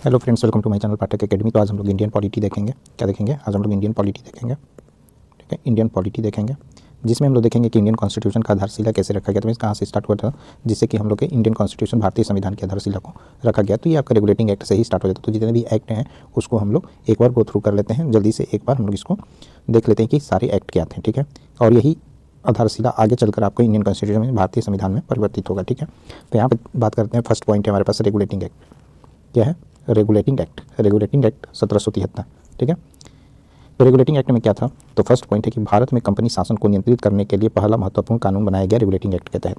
Hello friends, welcome to my channel Pathak academy. तो आज हम लोग इंडियन पॉलिटी देखेंगे। क्या देखेंगे? आज हम लोग इंडियन पॉलिटी देखेंगे। ठीक है, इंडियन पॉलिटी देखेंगे, जिसमें हम लोग देखेंगे कि इंडियन कॉन्स्टिट्यूशन का आधारशिला कैसे रखा गया था, कहाँ से स्टार्ट हुआ था, जिससे कि हम लोग के इंडियन कॉन्स्टिट्यूशन भारतीय संविधान की आधारशिला को रखा गया। तो ये आपका रेगुलेटिंग एक्ट से ही स्टार्ट हो जाता है। तो जितने भी एक्ट हैं उसको हम लोग एक बार गो थ्रू कर लेते हैं। जल्दी से एक बार हम लोग इसको देख लेते हैं कि सारे एक्ट क्या थे। ठीक है, और यही आधारशिला आगे चलकर आपको इंडियन कॉन्स्टिट्यूशन में भारतीय संविधान में परिवर्तित होगा। ठीक है, तो यहाँ पर बात करते हैं। फर्स्ट पॉइंट है हमारे पास रेगुलेटिंग एक्ट। क्या है? Regulating act. Regulating act 1773। ठीक है, तो रेगुलेटिंग एक्ट में क्या था? तो फर्स्ट पॉइंट है कि भारत में कंपनी शासन को नियंत्रित करने के लिए पहला महत्वपूर्ण कानून बनाया गया रेगुलेटिंग एक्ट के तहत।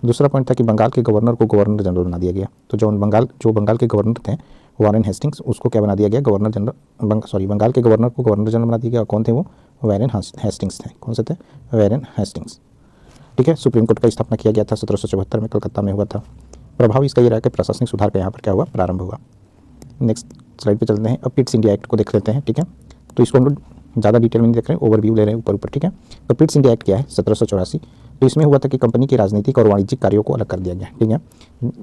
दूसरा पॉइंट था कि बंगाल के गवर्नर को गवर्नर जनरल बना दिया गया। तो जो बंगाल के गवर्नर थे वारेन हेस्टिंग्स, उसको क्या बना दिया गया? Governor general. बंगाल के गवर्नर को गवर्नर जनरल बना दिया गया। कौन थे वो? वारेन हेस्टिंग्स थे। कौन से थे? Warren Hastings. ठीक है, सुप्रीम कोर्ट का स्थापना किया गया था 1774 में, कलकत्ता में हुआ था। प्रभाव इसका ये रहा कि प्रशासनिक सुधार का यहाँ पर क्या हुआ? प्रारंभ हुआ। नेक्स्ट स्लाइड पे चलते हैं। अब पिट्स इंडिया एक्ट को देख लेते हैं। ठीक है, तो इसको हम लोग ज़्यादा डिटेल में नहीं देख रहे हैं, ओवरव्यू ले रहे हैं ऊपर। ठीक है, तो पिट्स इंडिया एक्ट क्या है? 1784। तो इसमें हुआ था कि कंपनी के राजनीतिक और वाणिज्यिक कार्यों को अलग कर दिया गया। ठीक है,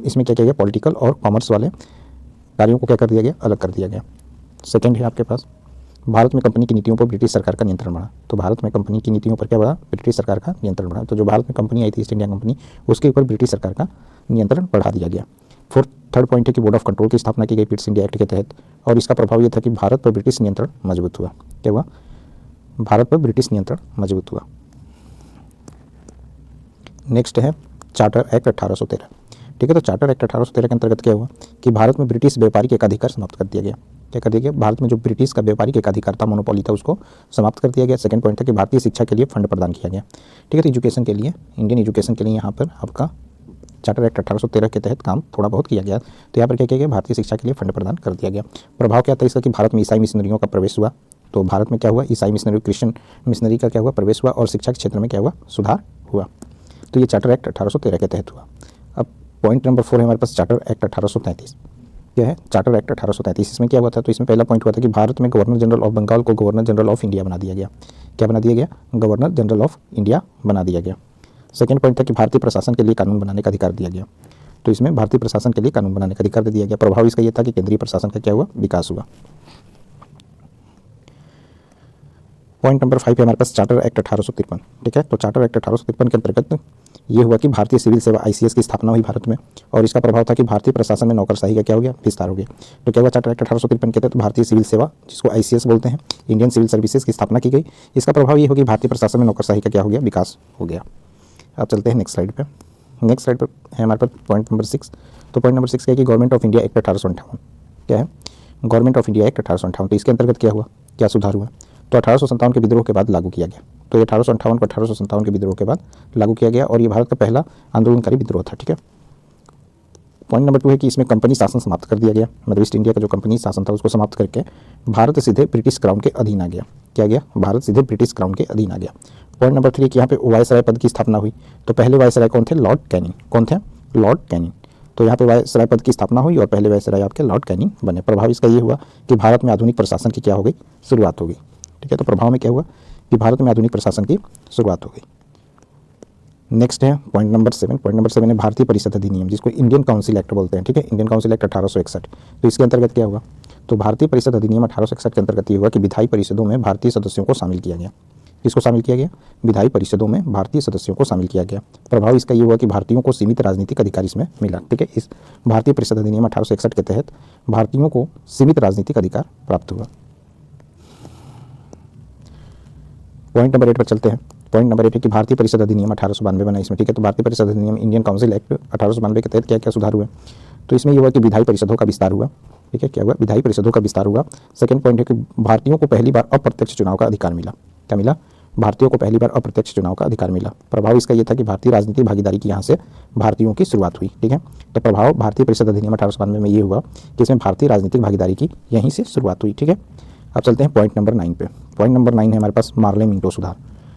इसमें क्या किया गया? पॉलिटिकल और कॉमर्स वाले कार्यों को क्या कर दिया गया? अलग कर दिया गया। सेकेंड है आपके पास, भारत में कंपनी की नीतियों पर ब्रिटिश सरकार का नियंत्रण बढ़ा। तो भारत में कंपनी की नीतियों पर क्या बढ़ा? ब्रिटिश सरकार का नियंत्रण बढ़ा। तो जो भारत में कंपनी आई थी ईस्ट इंडिया कंपनी, उसके ऊपर ब्रिटिश सरकार का नियंत्रण बढ़ा दिया गया। थर्ड पॉइंट है कि बोर्ड ऑफ कंट्रोल की स्थापना की गई पिट्स इंडिया एक्ट के तहत, और इसका प्रभाव यह था कि भारत पर ब्रिटिश नियंत्रण मजबूत हुआ। क्या हुआ? भारत पर ब्रिटिश नियंत्रण मजबूत हुआ। नेक्स्ट है चार्टर एक्ट 1813। ठीक है, तो चार्टर एक्ट 1813 के अंतर्गत क्या हुआ कि भारत में ब्रिटिश व्यापारिक एकाधिकार समाप्त कर दिया गया। क्या कर दिया गया? भारत में जो ब्रिटिश का व्यापारिक एकाधिकार था, मोनोपोली था, उसको समाप्त कर दिया गया। सेकंड पॉइंट था कि भारतीय शिक्षा के लिए फंड प्रदान किया गया। ठीक है, तो एजुकेशन के लिए, इंडियन एजुकेशन के लिए यहाँ पर आपका चार्टर एक्ट 1813 के तहत काम थोड़ा बहुत किया गया। तो यहाँ पर क्या किया गया? भारतीय शिक्षा के लिए फंड प्रदान कर दिया गया। प्रभाव क्या था इसका? कि भारत में ईसाई मिशनरियों का प्रवेश हुआ। तो भारत में क्या हुआ? ईसाई मिशनरी, क्रिश्चियन मिशनरी का क्या हुआ? प्रवेश हुआ, और शिक्षा के क्षेत्र में क्या हुआ? सुधार हुआ। तो ये चार्टर एक्ट 1813 के तहत हुआ। अब पॉइंट नंबर 4 है हमारे पास, चार्टर एक्ट 1833। क्या है? Charter act 1833। इसमें क्या हुआ था? तो इसमें पहला पॉइंट हुआ था कि भारत में गवर्नर जनरल ऑफ बंगाल को गवर्नर जनरल ऑफ इंडिया बना दिया गया। क्या बना दिया गया? गवर्नर जनरल ऑफ इंडिया बना दिया गया। सेकेंड पॉइंट था कि भारतीय प्रशासन के लिए कानून बनाने का अधिकार दिया गया। तो इसमें भारतीय प्रशासन के लिए कानून बनाने का अधिकार दे दिया गया। प्रभाव इसका यह था कि केंद्रीय प्रशासन का क्या हुआ? विकास हुआ। पॉइंट नंबर 5 है हमारे पास, चार्टर एक्ट 1853। ठीक है, तो चार्टर एक्ट 1853 के अंतर्गत ये हुआ कि भारतीय सिविल सेवा ICS की स्थापना हुई भारत में, और इसका प्रभाव था कि भारतीय प्रशासन में नौकरशाही का क्या हो गया? विस्तार हो गया। तो क्या हुआ? चार्टर एक्ट 1853 के तहत भारतीय सिविल सेवा, जिसको ICS बोलते हैं, इंडियन सिविल सर्विसेज की स्थापना की गई। इसका प्रभाव ये हो कि भारतीय प्रशासन में नौकरशाही का क्या हो गया? विकास हो गया। अब चलते हैं नेक्स्ट स्लाइड पर। नेक्स्ट स्लाइड पर है हमारे पास पॉइंट नंबर 6। तो पॉइंट नंबर 6 क्या है कि गवर्नमेंट ऑफ इंडिया एक्ट 1858। क्या है? Government of India act 1858। तो इसके अंतर्गत क्या हुआ? क्या सुधार हुआ? तो 1857 के विद्रोह के बाद लागू किया गया। तो ये 1858 को 1857 के विद्रोह के बाद लागू किया गया, और ये भारत का पहला आंदोलनकारी विद्रोह था। ठीक है, पॉइंट नंबर 2 है कि इसमें कंपनी शासन समाप्त कर दिया गया। मतलब ईस्ट इंडिया का जो कंपनी शासन था उसको समाप्त करके भारत सीधे ब्रिटिश क्राउन के अधीन आ गया। क्या गया? भारत सीधे ब्रिटिश क्राउन के अधीन आ गया। पॉइंट नंबर 3 कि यहाँ पे वायसराय पद की स्थापना हुई। तो पहले वायसराय कौन थे? Lord Canning. कौन थे? Lord Canning. तो यहाँ पे वायसराय पद की स्थापना हुई, और पहले वायसराय आपके लॉर्ड कैनिंग बने। प्रभाव इसका ये हुआ कि भारत में आधुनिक प्रशासन की क्या हो गई? शुरुआत हो गई। ठीक है, तो प्रभाव में क्या हुआ कि भारत में आधुनिक प्रशासन की शुरुआत हो गई। नेक्स्ट है पॉइंट नंबर 7। पॉइंट नंबर 7 है भारतीय परिषद अधिनियम, जिसको इंडियन काउंसिल एक्ट बोलते हैं। ठीक है, इंडियन काउंसिल एक्ट 1861। तो इसके अंतर्गत क्या हुआ? तो भारतीय परिषद अधिनियम 1861 के अंतर्गत ये हुआ कि विधायी परिषदों में भारतीय सदस्यों को शामिल किया गया। किसको शामिल किया गया? विधायी परिषदों में भारतीय सदस्यों को शामिल किया गया। प्रभाव इसका ये हुआ कि भारतीयों को सीमित राजनीतिक अधिकार इसमें मिला। ठीक है, इस भारतीय परिषद अधिनियम 1861 के तहत भारतीयों को सीमित राजनीतिक अधिकार प्राप्त हुआ। पॉइंट नंबर 8 पर चलते हैं। पॉइंट नंबर 8 है कि भारतीय परिषद अधिनियम 1892 बना इसमें। ठीक है, तो भारतीय परिषद अधिनियम इंडियन काउंसिल एक्ट 1892 के तहत क्या क्या सुधार हुए? तो इसमें यह हुआ कि विधायी परिषदों का विस्तार हुआ। ठीक है, क्या हुआ? विधायी परिषदों का विस्तार हुआ। सेकंड पॉइंट है कि भारतीयों को पहली बार अप्रत्यक्ष चुनाव का अधिकार मिला। क्या मिला? भारतीयों को पहली बार अप्रत्यक्ष चुनाव का अधिकार मिला। प्रभाव इसका यह था कि भारतीय राजनीतिक भागीदारी की यहाँ से भारतीयों की शुरुआत हुई। ठीक है, तो प्रभाव भारतीय परिषद अधिनियम 1892 में ये हुआ कि इसमें भारतीय राजनीतिक भागीदारी की यहीं से शुरुआत हुई। ठीक है, अब चलते हैं पॉइंट नंबर 9 पे। पॉइंट नंबर 9 है हमारे पास मार्ले मिंटो सुधार।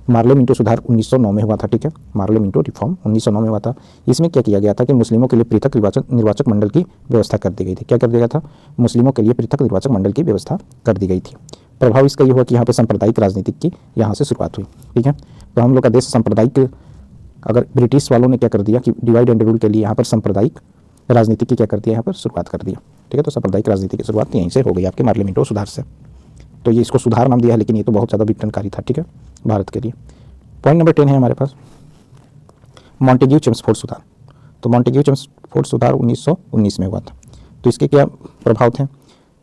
मार्ले मिंटो सुधार 1909 में हुआ था। ठीक है, मार्ले मिंटो रिफॉर्म 1909 में हुआ था। इसमें क्या किया गया था कि मुस्लिमों के लिए पृथक निर्वाचक मंडल की व्यवस्था कर दी गई थी। क्या कर दिया गया था? मुस्लिमों के लिए पृथक निर्वाचक मंडल की व्यवस्था कर दी गई थी। प्रभाव इसका ये हुआ कि यहाँ पे सांप्रदायिक राजनीति की यहाँ से शुरुआत हुई। ठीक है, तो हम लोग का देश सांप्रदायिक, अगर ब्रिटिश वालों ने क्या कर दिया कि डिवाइड एंड रूल के लिए यहाँ पर सांप्रदायिक राजनीति की क्या कर दिया यहाँ पर शुरुआत कर दिया। ठीक है, तो सांप्रदायिक राजनीति की शुरुआत यहीं से हो गई आपके मार्लिमेंटो सुधार से। तो ये इसको सुधार नाम दिया है, लेकिन ये तो बहुत ज़्यादा विघटनकारी था। ठीक है, भारत के लिए। पॉइंट नंबर 10 है हमारे पास मॉन्टेग्यू चेम्सफोर्ड सुधार। तो मॉन्टेग्यू चेम्सफोर्ड सुधार 1919 में हुआ था। तो इसके क्या प्रभाव थे?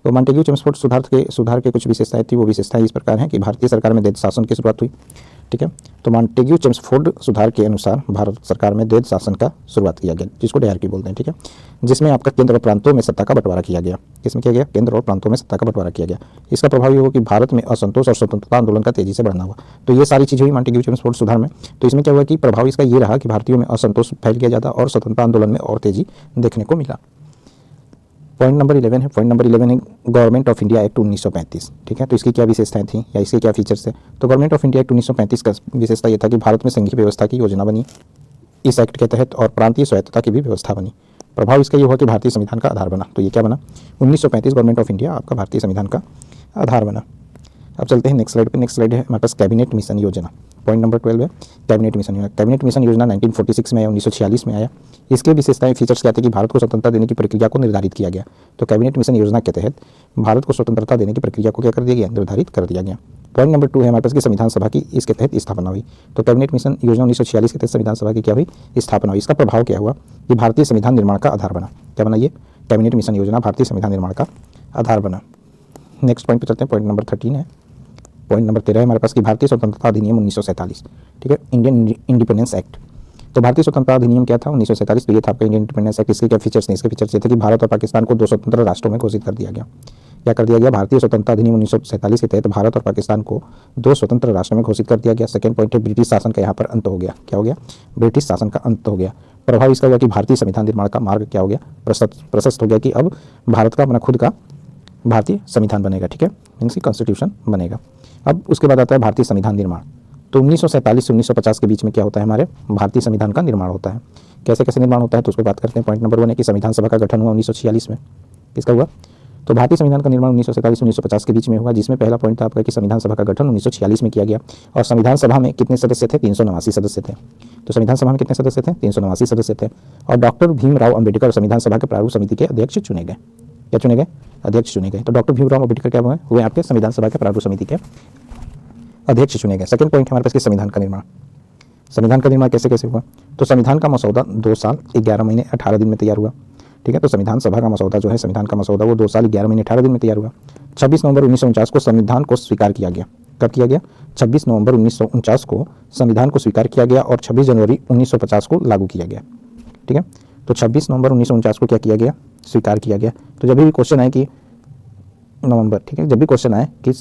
तो मॉन्टेग्यू चेम्सफोर्ड सुधार के कुछ विशेषताएं थी। वो विशेषताएं इस प्रकार हैं कि भारतीय सरकार में द्वैध शासन की शुरुआत हुई। ठीक है, तो मॉन्टेग्यू चेम्सफोर्ड सुधार के अनुसार भारत सरकार में द्वैध शासन का शुरुआत किया गया, जिसको डायरकी बोलते हैं। ठीक है, जिसमें आपका केंद्र और प्रांतों में सत्ता का बंटवारा किया गया। किसमें किया गया? केंद्र और प्रांतों में सत्ता का बंटवारा किया गया। इसका प्रभाव ये हुआ कि भारत में असंतोष और स्वतंत्रता आंदोलन का तेजी से बढ़ना हुआ। तो ये सारी चीज़ें हुई मॉन्टेग्यू चेम्सफोर्ड सुधार में। तो इसमें क्या हुआ कि प्रभाव इसका ये रहा कि भारतीयों में असंतोष फैल गया ज़्यादा और स्वतंत्रता आंदोलन में और तेजी देखने को मिला। पॉइंट नंबर 11 है। पॉइंट नंबर 11 है गवर्नमेंट ऑफ इंडिया एक्ट 1935। ठीक है, तो इसकी क्या विशेषताएं थी या इसके क्या फीचर्स थे? तो गवर्नमेंट ऑफ इंडिया एक्ट 1935 का विशेषता यह था कि भारत में संघीय व्यवस्था की योजना बनी इस एक्ट के तहत और प्रांतीय स्वायत्तता की भी व्यवस्था बनी। प्रभाव इसका ये हुआ कि भारतीय संविधान का आधार बना। तो ये क्या बना? 1935 गवर्नमेंट ऑफ इंडिया आपका भारतीय संविधान का आधार बना। अब चलते हैं नेक्स्ट स्लाइड पे। नेक्स्ट स्लाइड है हमारे पास कैबिनेट मिशन योजना। पॉइंट नंबर 12 है कैबिनेट मिशन योजना। कैबिनेट मिशन योजना 1946 में आया, 1946 में आया। इसके विशेषताएं फीचर्स क्या थे कि भारत को स्वतंत्रता देने की प्रक्रिया को निर्धारित किया गया। तो कैबिनेट मिशन योजना के तहत भारत को स्वतंत्रता देने की प्रक्रिया को क्या कर दिया गया? निर्धारित कर दिया गया। पॉइंट नंबर 2 है हमारे पास कि संविधान सभा की इसके तहत स्थापना हुई। तो कैबिनेट मिशन योजना 1946 के तहत संविधान सभा की क्या हुई? स्थापना हुई। इसका प्रभाव क्या हुआ कि भारतीय संविधान निर्माण का आधार बना। क्या बना? ये कैबिनेट मिशन योजना भारतीय संविधान निर्माण का आधार बना। नेक्स्ट पॉइंट पर चलते हैं। पॉइंट नंबर 13 है। पॉइंट नंबर 13 है हमारे पास कि भारतीय स्वतंत्रता अधिनियम 1947। ठीक है, इंडियन इंडिपेंडेंस एक्ट। तो भारतीय स्वतंत्रता अधिनियम क्या था? 1947। तो ये था आपका इंडियन इंडिपेंडेंस एक्ट। इसके क्या फीचर्स थे? इसके फीचर्स ये थे कि भारत और पाकिस्तान को 2 स्वतंत्र राष्ट्रों में घोषित कर दिया गया। क्या कर दिया गया? भारतीय स्वतंत्रता अधिनियम 1947 के तहत भारत और पाकिस्तान को 2 स्वतंत्र राष्ट्रों में घोषित कर दिया गया। सेकंड पॉइंट है ब्रिटिश शासन का यहाँ पर अंत हो गया। क्या हो गया? ब्रिटिश शासन का अंत हो गया। प्रभाव इसका हुआ कि भारतीय संविधान निर्माण का मार्ग क्या हो गया? प्रशस्त हो गया कि अब भारत का अपना खुद का भारतीय संविधान बनेगा। ठीक है, मीन्स की कॉन्स्टिट्यूशन बनेगा। अब उसके बाद आता है भारतीय संविधान निर्माण। तो 1947 से 1950 के बीच में क्या होता है? हमारे भारतीय संविधान का निर्माण होता है। कैसे कैसे निर्माण होता है तो उसको बात करते हैं। पॉइंट नंबर 1 है कि संविधान सभा का गठन हुआ 1946 में। किसका हुआ? तो भारतीय संविधान का निर्माण 1947 से 1950 के बीच में हुआ, जिसमें पहला पॉइंट था आपका कि संविधान सभा का गठन 1946 में किया गया। और संविधान सभा में कितने सदस्य थे? 389 सदस्य थे। तो संविधान सभा में कितने सदस्य थे? 389 सदस्य थे। और डॉक्टर भीमराव अम्बेडकर संविधान सभा के प्रारूप समिति के अध्यक्ष चुने गए। क्या चुने गए? अध्यक्ष चुने गए। तो डॉक्टर भीमराव अम्बेडकर क्या हुए? आपके संविधान सभा के प्रारूप समिति के अध्यक्ष चुने गए। सेकंड पॉइंट हमारे पास कि संविधान का निर्माण। संविधान का निर्माण कैसे कैसे हुआ? तो संविधान का मसौदा 2 साल 11 महीने 18 दिन में तैयार हुआ। ठीक है, तो संविधान सभा का मसौदा जो है, संविधान का मसौदा वो 2 साल 11 महीने 18 दिन में तैयार हुआ। 26 नवंबर 1949 को संविधान को स्वीकार किया गया। कब किया गया? 26 नवंबर 1949 को संविधान को स्वीकार किया गया और 26 जनवरी 1950 को लागू किया गया। ठीक है, तो 26 नवंबर 1949 को क्या किया गया? स्वीकार किया गया। तो जब भी क्वेश्चन आए कि नवंबर, ठीक है, जब भी क्वेश्चन आए कि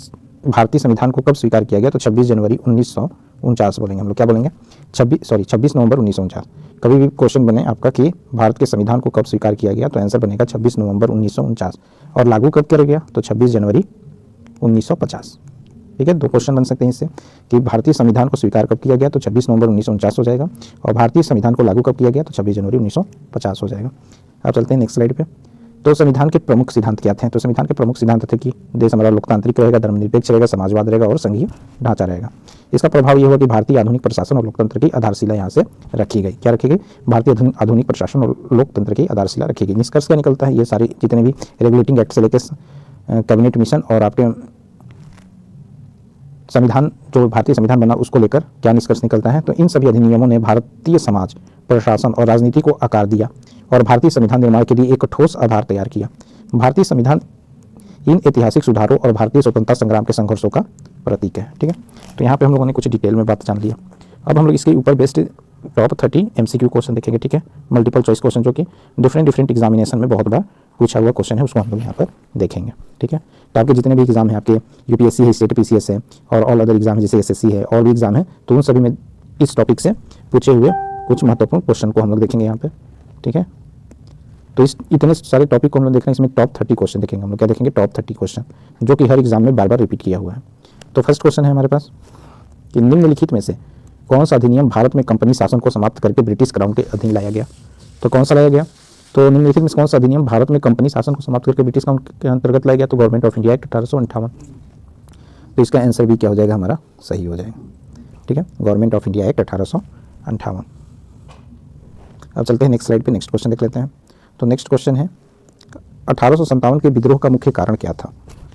भारतीय संविधान को कब स्वीकार किया गया तो 26 जनवरी 1949 बोलेंगे हम लोग। क्या बोलेंगे? 26 नवंबर 1949। कभी भी क्वेश्चन बने आपका कि भारत के संविधान को कब स्वीकार किया गया तो आंसर बनेगा 26 नवंबर 1949। और लागू कब किया गया तो 26 जनवरी 1950। ठीक है, 2 क्वेश्चन बन सकते हैं इससे कि भारतीय संविधान को स्वीकार कब किया गया तो 26 नवंबर 1949 हो जाएगा, और भारतीय संविधान को लागू कब किया गया तो 26 जनवरी 1950 हो जाएगा। अब चलते हैं नेक्स्ट स्लाइड पे। तो संविधान के प्रमुख सिद्धांत क्या थे? तो संविधान के प्रमुख सिद्धांत थे कि देश हमारा लोकतांत्रिक रहेगा, धर्मनिरपेक्ष रहेगा, समाजवाद रहेगा और संघीय ढांचा रहेगा। इसका प्रभाव यह हुआ कि भारतीय आधुनिक प्रशासन और लोकतंत्र की आधारशिला यहाँ से रखी गई। क्या रखी गई? भारतीय आधुनिक प्रशासन और लोकतंत्र की आधारशिला रखी गई। निष्कर्ष क्या निकलता है? ये सारे जितने भी रेगुलेटिंग एक्ट से लेकर कैबिनेट मिशन और आपके संविधान जो भारतीय संविधान बना उसको लेकर क्या निष्कर्ष निकलता है? तो इन सभी अधिनियमों ने भारतीय समाज, प्रशासन और राजनीति को आकार दिया और भारतीय संविधान निर्माण के लिए एक ठोस आधार तैयार किया। भारतीय संविधान इन ऐतिहासिक सुधारों और भारतीय स्वतंत्रता संग्राम के संघर्षों का प्रतीक है। ठीक है, तो यहाँ पे हम लोगों ने कुछ डिटेल में बात जान लिया। अब हम लोग इसके ऊपर बेस्ड टॉप 30 MCQ क्वेश्चन देखेंगे। ठीक है, मल्टीपल चॉइस क्वेश्चन जो कि डिफरेंट एग्जामिनेशन में बहुत बार पूछा हुआ क्वेश्चन है, उसको हम लोग यहाँ पर देखेंगे। ठीक है, तो आपके जितने भी एग्जाम है, आपके UPSC है, स्टेट PCS है और ऑल अदर एग्जाम है जैसे SSC है और भी एग्जाम है, तो उन सभी में इस टॉपिक से पूछे हुए कुछ महत्वपूर्ण क्वेश्चन को हम लोग देखेंगे यहाँ पे। ठीक है, तो इस इतने सारे टॉपिक को हम लोग देख रहे हैं, इसमें टॉप 30 क्वेश्चन देखेंगे हम लोग। क्या देखेंगे? टॉप 30 क्वेश्चन जो कि हर एग्जाम में बार बार रिपीट किया हुआ है। तो फर्स्ट क्वेश्चन है हमारे पास कि निम्नलिखित में से कौन सा अधिनियम भारत में कंपनी शासन को समाप्त करके ब्रिटिश क्राउन के अधीन लाया गया? तो कौन सा लाया गया? तो निम्नलिखित में कौन सा अधिनियम भारत में कंपनी शासन को समाप्त करके ब्रिटिश क्राउन के अंतर्गत लाया गया? तो गवर्नमेंट ऑफ इंडिया एक्ट 1858। तो इसका आंसर भी क्या हो जाएगा? हमारा सही हो जाएगा। ठीक है, गवर्नमेंट ऑफ इंडिया एक्ट 1858। अब चलते हैं नेक्स्ट स्लाइड पे, नेक्स्ट क्वेश्चन देख लेते हैं। तो नेक्स्ट क्वेश्चन है 1857 के विद्रोह का मुख्य कारण क्या था?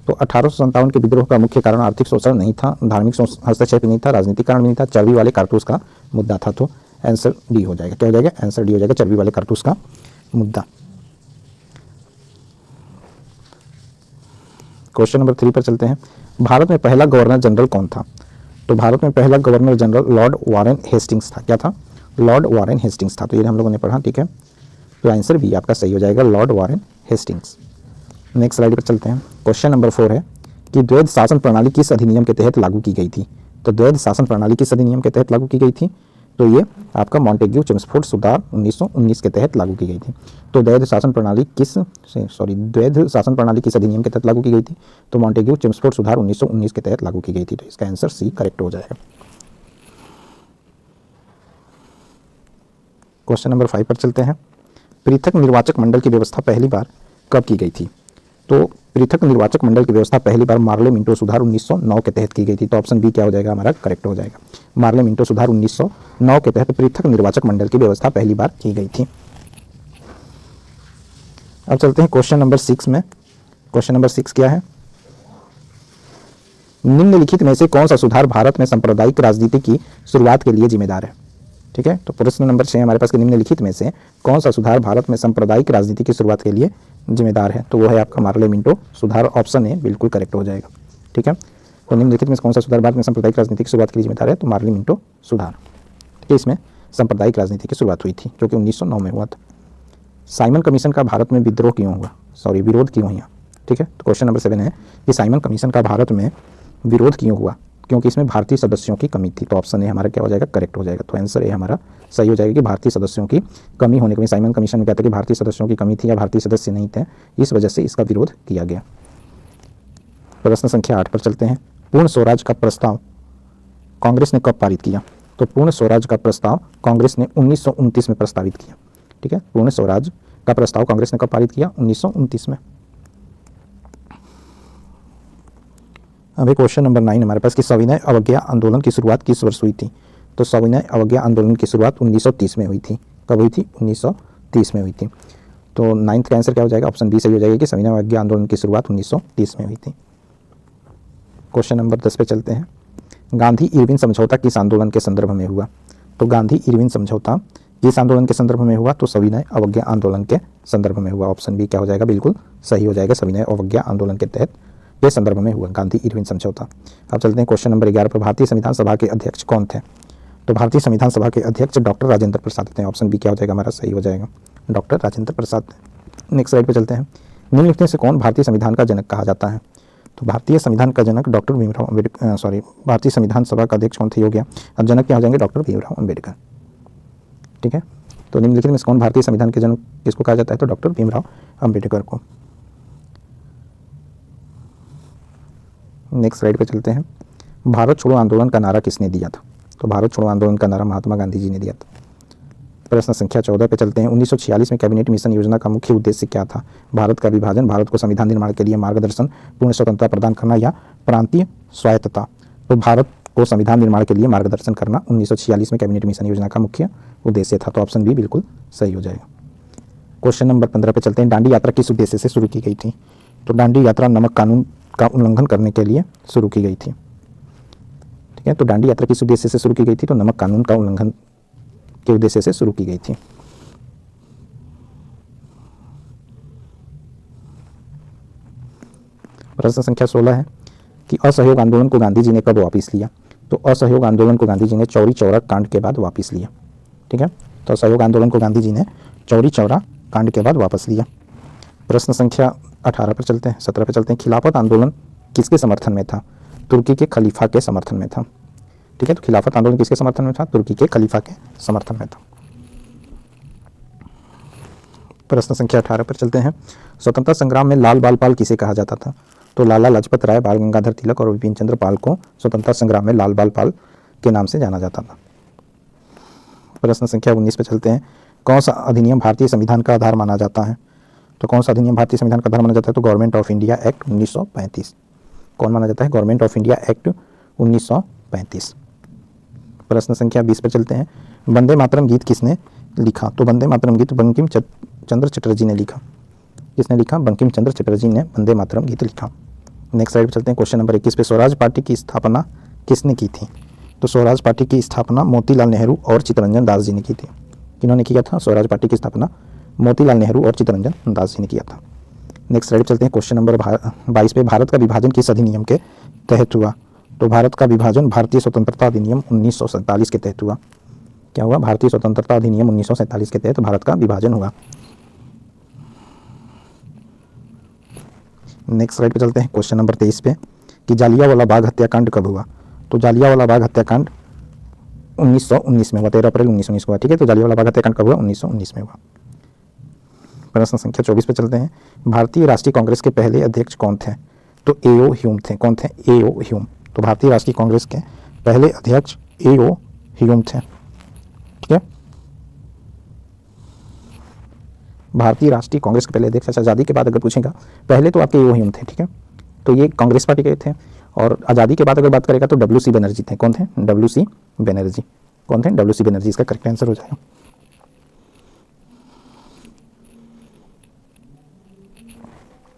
तो 1857 के विद्रोह का मुख्य कारण आर्थिक शोषण नहीं था, धार्मिक हस्तक्षेप नहीं था, राजनीतिक कारण नहीं था, चर्बी वाले कारतूस का मुद्दा था। तो आंसर डी हो जाएगा। क्या हो जाएगा? आंसर डी हो जाएगा, चर्बी वाले कारतूस का मुद्दा। क्वेश्चन नंबर 3 पर चलते हैं। भारत में पहला गवर्नर जनरल कौन था? तो भारत में पहला governor general Lord Warren Hastings था। क्या था? लॉर्ड वारेन हेस्टिंग्स था। तो ये हम लोगों ने पढ़ा, ठीक है। तो आंसर भी आपका सही हो जाएगा, Lord Warren Hastings. Next slide पर चलते हैं। क्वेश्चन नंबर 4 है कि द्वैध शासन प्रणाली किस अधिनियम के तहत लागू की गई थी? तो द्वैध शासन प्रणाली किस अधिनियम के तहत लागू की गई थी? तो ये आपका मॉन्टेग्यू चेम्सफोर्ड सुधार 1919 के तहत लागू की गई थी। तो द्वैध शासन प्रणाली किस अधिनियम के तहत लागू की गई थी? तो मॉन्टेग्यू चेम्सफोर्ड सुधार 1919 के तहत लागू की गई थी। तो इसका आंसर सी करेक्ट हो जाएगा। क्वेश्चन नंबर 5 पर चलते हैं। पृथक निर्वाचक मंडल की व्यवस्था पहली बार कब की गई थी? तो पृथक निर्वाचक मंडल की व्यवस्था पहली बार मार्ले मिंटो सुधार 1909 के तहत की गई थी। तो ऑप्शन बी क्या हो जाएगा? हमारा करेक्ट हो जाएगा। मार्ले मिंटो सुधार 1909 के तहत पृथक निर्वाचक मंडल की व्यवस्था पहली बार की गई थी। अब चलते हैं क्वेश्चन नंबर 6 में। क्वेश्चन नंबर 6 क्या है? निम्नलिखित में से कौन सा सुधार भारत में सांप्रदायिक राजनीति की शुरुआत के लिए जिम्मेदार है? ठीक है, तो प्रश्न नंबर 6 हमारे पास कि निम्नलिखित में से कौन सा सुधार भारत में सांप्रदायिक राजनीति की शुरुआत के लिए जिम्मेदार है? तो वो है आपका मार्ले मिंटो सुधार। ऑप्शन ए बिल्कुल करेक्ट हो जाएगा। ठीक है, तो निम्नलिखित में से कौन सा सुधार भारत में सांप्रदायिक राजनीति की शुरुआत के लिए जिम्मेदार है? तो मार्ले मिंटो सुधार। ठीक है, इसमें सांप्रदायिक राजनीति की शुरुआत हुई थी जो कि 1909 में हुआ था। साइमन कमीशन का भारत में विरोध क्यों हुआ? ठीक है, तो क्वेश्चन नंबर 7 है कि साइमन कमीशन का भारत में विरोध क्यों हुआ? क्योंकि इसमें भारतीय सदस्यों की कमी थी। तो ऑप्शन ए हमारा क्या हो जाएगा? करेक्ट हो जाएगा। तो आंसर ए हमारा सही हो जाएगा कि भारतीय सदस्यों की कमी होने के साइमन कमीशन में कहता है कि भारतीय सदस्यों की कमी थी या भारतीय सदस्य नहीं थे, इस वजह से इसका विरोध किया गया। प्रश्न संख्या 8 पर चलते हैं। पूर्ण स्वराज का प्रस्ताव कांग्रेस ने कब पारित किया? तो पूर्ण स्वराज का प्रस्ताव कांग्रेस ने 1929 में प्रस्तावित किया। ठीक है, पूर्ण स्वराज का प्रस्ताव कांग्रेस ने कब पारित किया? 1929 में। अभी क्वेश्चन नंबर 9 हमारे पास कि सविनय अवज्ञा आंदोलन की शुरुआत किस वर्ष हुई थी? तो सविनय अवज्ञा आंदोलन की शुरुआत 1930 में हुई थी। कब हुई थी? 1930 में हुई थी। तो 9th का आंसर क्या हो जाएगा? ऑप्शन बी सही हो जाएगा कि सविनय अवज्ञा आंदोलन की शुरुआत 1930 में हुई थी। क्वेश्चन नंबर 10 पे चलते हैं। गांधी इरविन समझौता किस आंदोलन के संदर्भ में हुआ? तो गांधी इरविन समझौता किस आंदोलन के संदर्भ में हुआ? तो सविनय अवज्ञा आंदोलन के संदर्भ में हुआ। ऑप्शन बी क्या हो जाएगा? बिल्कुल सही हो जाएगा, सविनय अवज्ञा आंदोलन के तहत के संदर्भ में हुआ गांधी इरविन समझौता। अब चलते हैं क्वेश्चन नंबर 11 पर। भारतीय संविधान सभा के अध्यक्ष कौन थे? तो भारतीय संविधान सभा के अध्यक्ष डॉक्टर राजेंद्र प्रसाद थे। ऑप्शन बी क्या हो जाएगा? हमारा सही हो जाएगा, doctor Rajendra Prasad. Next slide पर चलते हैं। निम्नलिखित में से कौन भारतीय संविधान का जनक कहा जाता है? तो भारतीय संविधान का जनक डॉक्टर भीमराव अम्बेडकर, भारतीय संविधान सभा का अध्यक्ष कौन थे? हो गया। अब जनक क्या हो जाएंगे? डॉक्टर भीमराव अम्बेडकर। ठीक है, तो निम्नलिखित में से कौन भारतीय संविधान के जनक किसको कहा जाता है? तो डॉक्टर भीमराव अम्बेडकर को। नेक्स्ट स्लाइड पे चलते हैं। भारत छोड़ो आंदोलन का नारा किसने दिया था? तो भारत छोड़ो आंदोलन का नारा महात्मा गांधी जी ने दिया था। प्रश्न संख्या 14 पे चलते हैं। 1946 में कैबिनेट मिशन योजना का मुख्य उद्देश्य क्या था? भारत का विभाजन, भारत को संविधान निर्माण के लिए मार्गदर्शन, पूर्ण स्वतंत्रता प्रदान करना या प्रांतीय स्वायत्तता? तो भारत को संविधान निर्माण के लिए मार्गदर्शन करना 1946 में कैबिनेट मिशन योजना का मुख्य उद्देश्य था। तो ऑप्शन बी बिल्कुल सही हो जाएगा। क्वेश्चन नंबर 15 पे चलते हैं। दांडी यात्रा किस उद्देश्य से शुरू की गई थी? तो दांडी यात्रा नमक कानून का उल्लंघन करने के लिए शुरू की गई थी। ठीक है, तो दांडी यात्रा किस उद्देश्य से शुरू की गई थी? तो नमक कानून का उल्लंघन के उद्देश्य से शुरू की गई थी। प्रश्न संख्या 16 है कि असहयोग आंदोलन को गांधी जी ने कब वापस लिया? तो असहयोग आंदोलन को गांधी जी ने चौरी चौरा कांड के बाद वापस लिया। ठीक है, तो असहयोग आंदोलन को गांधी जी ने चौरी चौरा कांड के बाद वापस लिया। प्रश्न संख्या 18 पर चलते हैं, 17 पर चलते हैं। खिलाफत आंदोलन किसके समर्थन में था? तुर्की के खलीफा के समर्थन में था। ठीक है, तो खिलाफत आंदोलन किसके समर्थन में था? तुर्की के खलीफा के समर्थन में था। प्रश्न संख्या 18 पर चलते हैं। स्वतंत्रता संग्राम में लाल बाल पाल किसे कहा जाता था? तो लाला लाजपत राय, बाल गंगाधर तिलक और विपिन चंद्र पाल को स्वतंत्रता संग्राम में लाल बाल पाल के नाम से जाना जाता था। प्रश्न संख्या 19 पर चलते हैं। कौन सा अधिनियम भारतीय संविधान का आधार माना जाता है? तो कौन सा अधिनियम भारतीय संविधान का आधार माना जाता है? तो गवर्नमेंट ऑफ इंडिया एक्ट 1935। कौन माना जाता है? Government of India act 1935। प्रश्न संख्या 20 पर चलते हैं। वंदे मातरम गीत किसने लिखा? तो वंदे मातरम गीत बंकिम चंद्र चटर्जी ने लिखा। किसने लिखा? बंकिम चंद्र चटर्जी ने वंदे मातरम गीत लिखा। नेक्स्ट स्लाइड पर चलते हैं। क्वेश्चन नंबर 21 पे स्वराज पार्टी की स्थापना किसने की थी? तो स्वराज पार्टी की स्थापना मोतीलाल नेहरू और चित्तरंजन दास जी ने की थी। किन्होंने किया था? स्वराज पार्टी की स्थापना मोतीलाल नेहरू और चित्तरंजन दास जी ने किया था। नेक्स्ट स्लाइड चलते हैं। क्वेश्चन नंबर 22 पे भारत का विभाजन किस अधिनियम के तहत हुआ? तो भारत का विभाजन भारतीय स्वतंत्रता अधिनियम 1947 के तहत हुआ। क्या हुआ? भारतीय स्वतंत्रता अधिनियम 1947 के तहत भारत का विभाजन हुआ। नेक्स्ट स्लाइड पे चलते हैं। क्वेश्चन नंबर 23 पे कि जालियांवाला बाग हत्याकांड कब हुआ? तो जालियांवाला बाग हत्याकांड 1919 में हुआ, 13 अप्रैल 1919 को हुआ। ठीक है, तो जालियांवाला बाग हत्याकांड कब हुआ? 1919 में हुआ। प्रश्न संख्या 24 पे चलते हैं। भारतीय राष्ट्रीय कांग्रेस के पहले अध्यक्ष कौन थे? तो एओ ह्यूम थे। कौन थे? एओ ह्यूम। तो भारतीय राष्ट्रीय कांग्रेस के पहले अध्यक्ष एओ ह्यूम थे। ठीक है, भारतीय राष्ट्रीय कांग्रेस के पहले अध्यक्ष आज़ादी के बाद अगर पूछेगा, पहले तो आपके एओ ह्यूम थे। ठीक है, तो ये कांग्रेस पार्टी के थे, और आज़ादी के बाद अगर बात करेगा तो डब्ल्यू.सी. बनर्जी थे। कौन थे? डब्ल्यू.सी. बनर्जी। कौन थे? डब्ल्यू.सी. बनर्जी इसका करेक्ट आंसर हो जाएगा।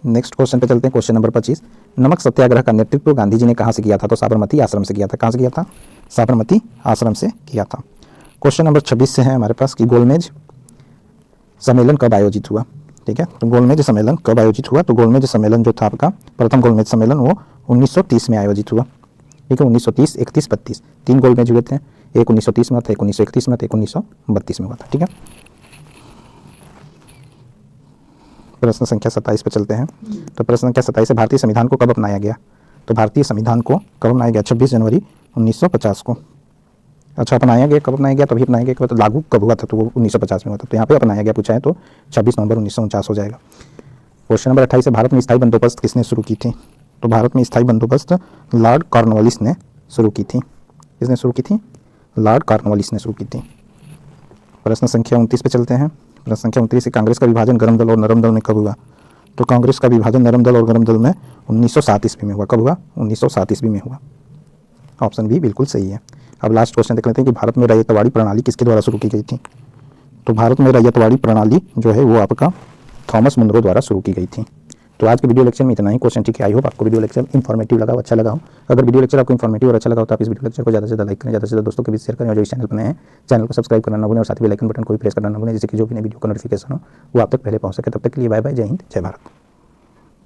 नेक्स्ट क्वेश्चन पे चलते हैं। क्वेश्चन नंबर 25, नमक सत्याग्रह का नेतृत्व गांधी जी ने कहाँ से किया था? तो साबरमती आश्रम से किया था। कहाँ से किया था? साबरमती आश्रम से किया था। क्वेश्चन नंबर 26 से है हमारे पास कि गोलमेज सम्मेलन कब आयोजित हुआ? ठीक है, तो गोलमेज सम्मेलन कब आयोजित हुआ? तो गोलमेज सम्मेलन जो था आपका, प्रथम गोलमेज सम्मेलन, वो 1930 में आयोजित हुआ। ठीक है, 1930, 31, 32 तीन गोलमेज हुए थे। एक 1930 में था, एक 1931 में था, एक 1932 में हुआ था। ठीक है, प्रश्न संख्या 27 पे चलते हैं। तो प्रश्न संख्या 27 है, भारतीय संविधान को कब अपनाया गया? तो भारतीय संविधान को कब अपनाया गया? 26 जनवरी 1950 को। अच्छा, अपनाया गया कब? अपनाया गया तभी अपनाया गया, तो लागू कब हुआ था? तो वो 1950 में हुआ था। तो यहाँ पे अपनाया गया पूछा है तो 26 नवंबर 1949 हो जाएगा। क्वेश्चन नंबर 28 है, भारत में स्थायी बंदोबस्त किसने शुरू की थी? तो भारत में स्थायी बंदोबस्त लॉर्ड कॉर्नवालिस ने शुरू की थी। किसने शुरू की थी? लॉर्ड कॉर्नवालिस ने शुरू की थी। प्रश्न संख्या 29 पे चलते हैं। प्रश्न संख्या 29 से, कांग्रेस का विभाजन गर्म दल और नरम दल में कब हुआ? तो कांग्रेस का विभाजन नरम दल और गर्म दल में 1907 ईस्वी में हुआ। कब हुआ? 1907 ईस्वी में हुआ। ऑप्शन बी बिल्कुल सही है। अब लास्ट क्वेश्चन देख लेते हैं कि भारत में रैयतवाड़ी प्रणाली किसके द्वारा शुरू की गई थी? तो भारत में रैयतवाड़ी प्रणाली जो है वो आपका थॉमस मुनरो द्वारा शुरू की गई थी। तो आज के वीडियो लेक्चर में इतना ही क्वेश्चन। ठीक है, आई होप आपको वीडियो लेक्चर इन्फॉर्मेटिव लगा, अच्छा लगा हो। अगर वीडियो लेक्चर आपको इन्फॉर्मेटिव और अच्छा लगा हो तो आप इस वीडियो लेक्चर को ज़्यादा से ज़्यादा लाइक करें, ज़्यादा से ज़्यादा दोस्तों के बीच शेयर करें, और जो इस चैनल पर नए हैं चैनल को सब्सक्राइब करना ना भूलें, और साथ ही बेल आइकन बटन को भी प्रेस करना ना भूलें, जिससे कि जो भी नई वीडियो का नोटिफिकेशन हो वो आप तक पहले पहुंच सके। तब तक के लिए बाय बाय, जय हिंद, जय भारत।